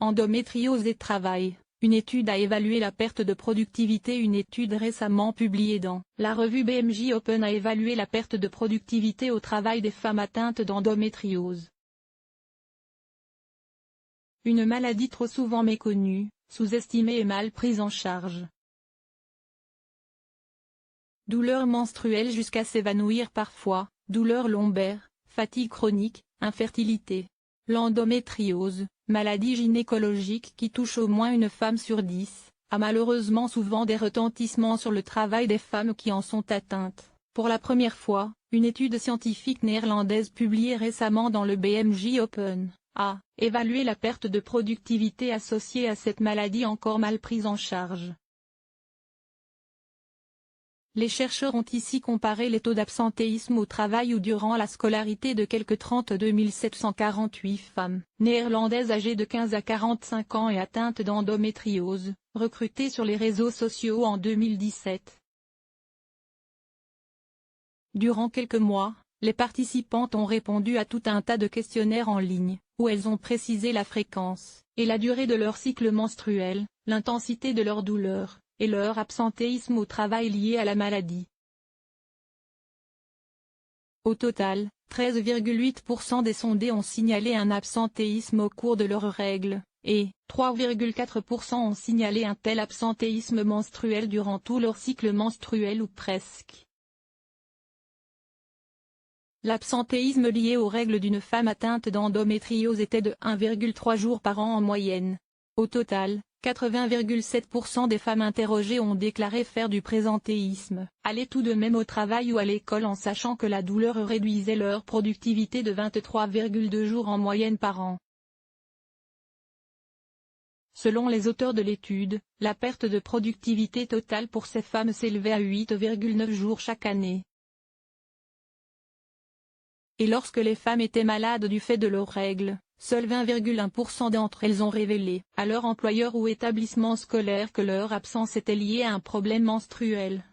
Endométriose et travail. Une étude a évalué la perte de productivité. Une étude récemment publiée dans la revue BMJ Open a évalué la perte de productivité au travail des femmes atteintes d'endométriose. Une maladie trop souvent méconnue, sous-estimée et mal prise en charge. Douleurs menstruelles jusqu'à s'évanouir parfois, douleurs lombaires, fatigue chronique, infertilité. L'endométriose, maladie gynécologique qui touche au moins une femme sur 10, a malheureusement souvent des retentissements sur le travail des femmes qui en sont atteintes. Pour la première fois, une étude scientifique néerlandaise publiée récemment dans le BMJ Open a évalué la perte de productivité associée à cette maladie encore mal prise en charge. Les chercheurs ont ici comparé les taux d'absentéisme au travail ou durant la scolarité de quelque 32 748 femmes néerlandaises âgées de 15 à 45 ans et atteintes d'endométriose, recrutées sur les réseaux sociaux en 2017. Durant quelques mois, les participantes ont répondu à tout un tas de questionnaires en ligne, où elles ont précisé la fréquence et la durée de leur cycle menstruel, l'intensité de leurs douleurs, et leur absentéisme au travail lié à la maladie. Au total, 13,8% des sondés ont signalé un absentéisme au cours de leurs règles, et 3,4% ont signalé un tel absentéisme menstruel durant tout leur cycle menstruel ou presque. L'absentéisme lié aux règles d'une femme atteinte d'endométriose était de 1,3 jours par an en moyenne. Au total, 80,7% des femmes interrogées ont déclaré faire du présentéisme, aller tout de même au travail ou à l'école en sachant que la douleur réduisait leur productivité de 23,2 jours en moyenne par an. Selon les auteurs de l'étude, la perte de productivité totale pour ces femmes s'élevait à 8,9 jours chaque année. Et lorsque les femmes étaient malades du fait de leurs règles, seuls 20,1% d'entre elles ont révélé à leur employeur ou établissement scolaire que leur absence était liée à un problème menstruel.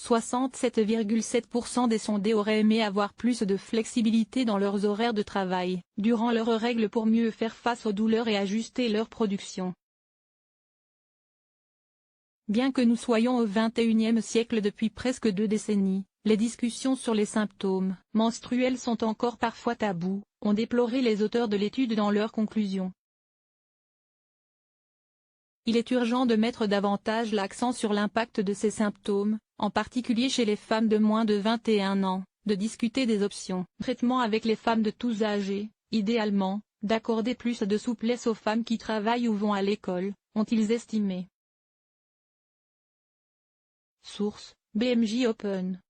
67,7% des sondés auraient aimé avoir plus de flexibilité dans leurs horaires de travail durant leurs règles pour mieux faire face aux douleurs et ajuster leur production. Bien que nous soyons au XXIe siècle depuis presque 2 décennies, les discussions sur les symptômes menstruels sont encore parfois tabous, ont déploré les auteurs de l'étude dans leurs conclusions. Il est urgent de mettre davantage l'accent sur l'impact de ces symptômes, en particulier chez les femmes de moins de 21 ans, de discuter des options de traitement avec les femmes de tous âges et, idéalement, d'accorder plus de souplesse aux femmes qui travaillent ou vont à l'école, ont-ils estimé. Source: BMJ Open.